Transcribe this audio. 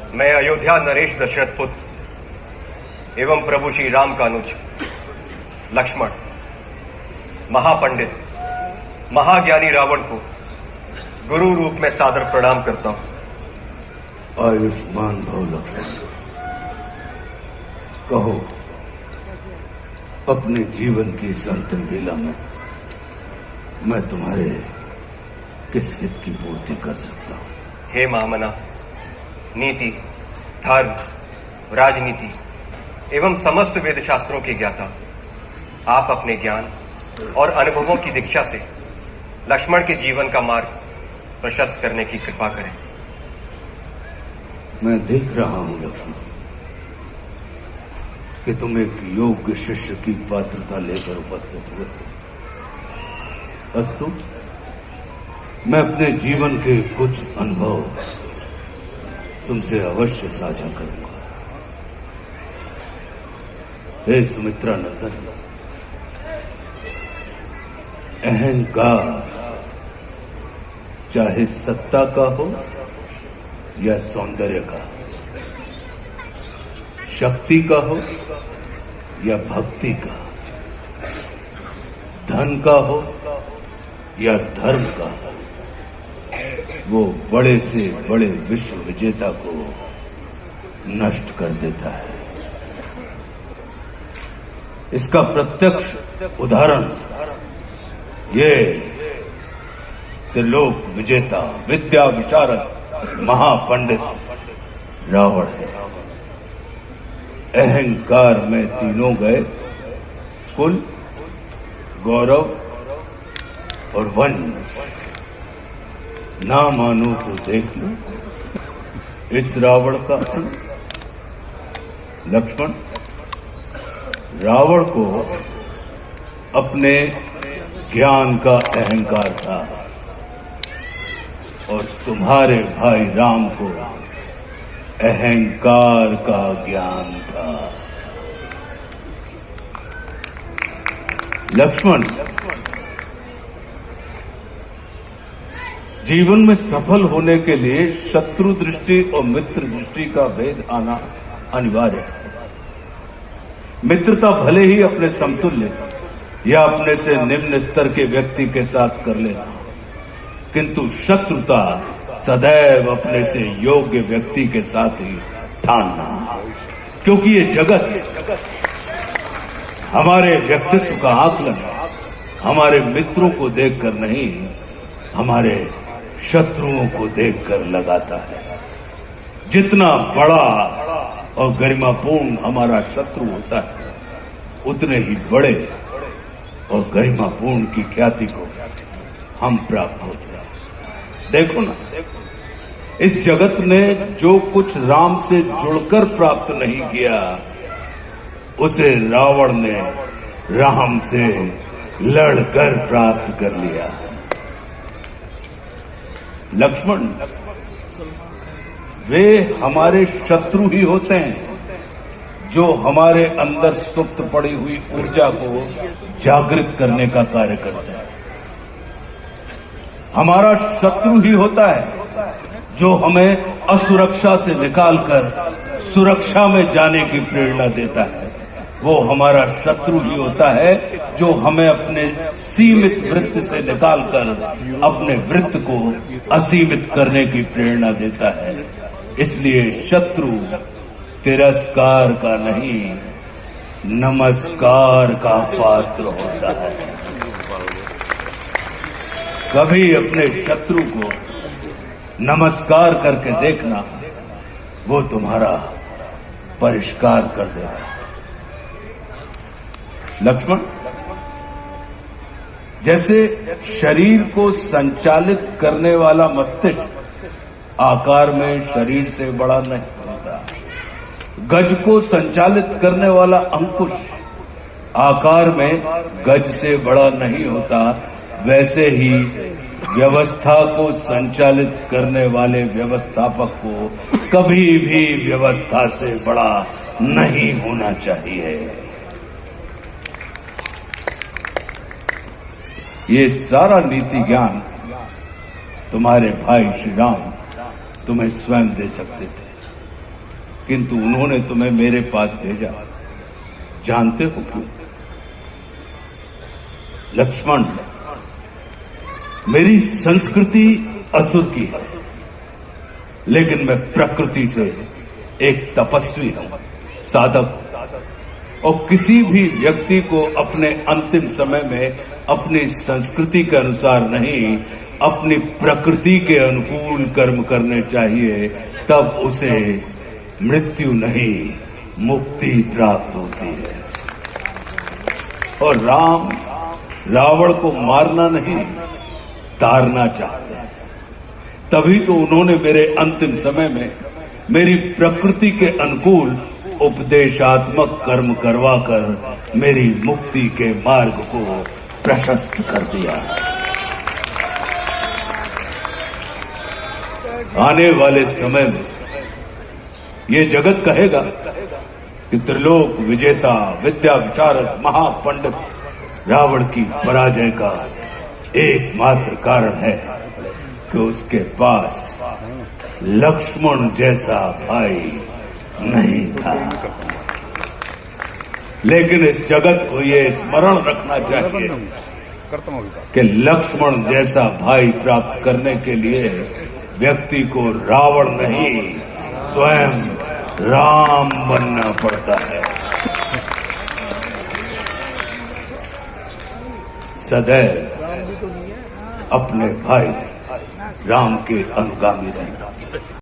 मैं अयोध्या नरेश दशरथ पुत्र एवं प्रभु श्री राम का अनुज लक्ष्मण महापंडित महाज्ञानी रावण को गुरु रूप में सादर प्रणाम करता हूं। आयुष्मान भव लक्ष्मण। कहो, अपने जीवन की इस अंतिम बेला में मैं तुम्हारे किस हित की पूर्ति कर सकता हूं? हे महामना, नीति, धर्म, राजनीति एवं समस्त वेद शास्त्रों के ज्ञाता, आप अपने ज्ञान और अनुभवों की दीक्षा से लक्ष्मण के जीवन का मार्ग प्रशस्त करने की कृपा करें। मैं देख रहा हूं लक्ष्मण कि तुम एक योग्य शिष्य की पात्रता लेकर उपस्थित हुए। अस्तु, मैं अपने जीवन के कुछ अनुभव तुमसे अवश्य साझा करूंगा। हे सुमित्रा नंदन, अहंकार चाहे सत्ता का हो या सौंदर्य का, शक्ति का हो या भक्ति का, धन का हो या धर्म का, वो बड़े से बड़े विश्व विजेता को नष्ट कर देता है। इसका प्रत्यक्ष उदाहरण ये त्रिलोक विजेता, विद्या विशारद, महापंडित रावण है। अहंकार में तीनों गए, कुल, गौरव और वंश। ना मानो तो देख लो इस रावण का अंत। लक्ष्मण, रावण को अपने ज्ञान का अहंकार था और तुम्हारे भाई राम को अहंकार का ज्ञान था। लक्ष्मण, जीवन में सफल होने के लिए शत्रु दृष्टि और मित्र दृष्टि का भेद आना अनिवार्य है। मित्रता भले ही अपने समतुल्य या अपने से निम्न स्तर के व्यक्ति के साथ कर लेना, किंतु शत्रुता सदैव अपने से योग्य व्यक्ति के साथ ही ठानना, क्योंकि ये जगत है। हमारे व्यक्तित्व का आकलन हमारे मित्रों को देखकर नहीं, हमारे शत्रुओं को देखकर लगाता है। जितना बड़ा और गरिमापूर्ण हमारा शत्रु होता है, उतने ही बड़े और गरिमापूर्ण की ख्याति को हम प्राप्त होते हैं। देखो ना, इस जगत ने जो कुछ राम से जुड़कर प्राप्त नहीं किया, उसे रावण ने राम से लड़कर प्राप्त कर लिया। लक्ष्मण, वे हमारे शत्रु ही होते हैं जो हमारे अंदर सुप्त पड़ी हुई ऊर्जा को जागृत करने का कार्य करते हैं। हमारा शत्रु ही होता है जो हमें असुरक्षा से निकालकर सुरक्षा में जाने की प्रेरणा देता है। वो हमारा शत्रु ही होता है जो हमें अपने सीमित वृत्त से निकालकर अपने वृत्त को असीमित करने की प्रेरणा देता है। इसलिए शत्रु तिरस्कार का नहीं, नमस्कार का पात्र होता है। कभी अपने शत्रु को नमस्कार करके देखना, वो तुम्हारा परिष्कार कर देगा। लक्ष्मण, जैसे शरीर को संचालित करने वाला मस्तिष्क आकार में शरीर से बड़ा नहीं होता, गज को संचालित करने वाला अंकुश आकार में गज से बड़ा नहीं होता, वैसे ही व्यवस्था को संचालित करने वाले व्यवस्थापक को कभी भी व्यवस्था से बड़ा नहीं होना चाहिए। ये सारा नीति ज्ञान तुम्हारे भाई श्री राम तुम्हें स्वयं दे सकते थे, किंतु उन्होंने तुम्हें मेरे पास भेजा। जानते हो क्यों? लक्ष्मण, मेरी संस्कृति असुर की है, लेकिन मैं प्रकृति से एक तपस्वी हूं, साधक। और किसी भी व्यक्ति को अपने अंतिम समय में अपनी संस्कृति के अनुसार नहीं, अपनी प्रकृति के अनुकूल कर्म करने चाहिए, तब उसे मृत्यु नहीं, मुक्ति प्राप्त होती है। और राम रावण को मारना नहीं, तारना चाहते हैं। तभी तो उन्होंने मेरे अंतिम समय में मेरी प्रकृति के अनुकूल उपदेशात्मक कर्म करवाकर मेरी मुक्ति के मार्ग को प्रशस्त कर दिया। आने वाले समय में ये जगत कहेगा कि त्रिलोक विजेता, विद्या विशारद, महापंडित रावण की पराजय का एकमात्र कारण है कि उसके पास लक्ष्मण जैसा भाई नहीं था। लेकिन इस जगत को ये स्मरण रखना चाहिए कि लक्ष्मण जैसा भाई प्राप्त करने के लिए व्यक्ति को रावण नहीं, स्वयं राम बनना पड़ता है। सदैव अपने भाई राम के अनुगामी रहना।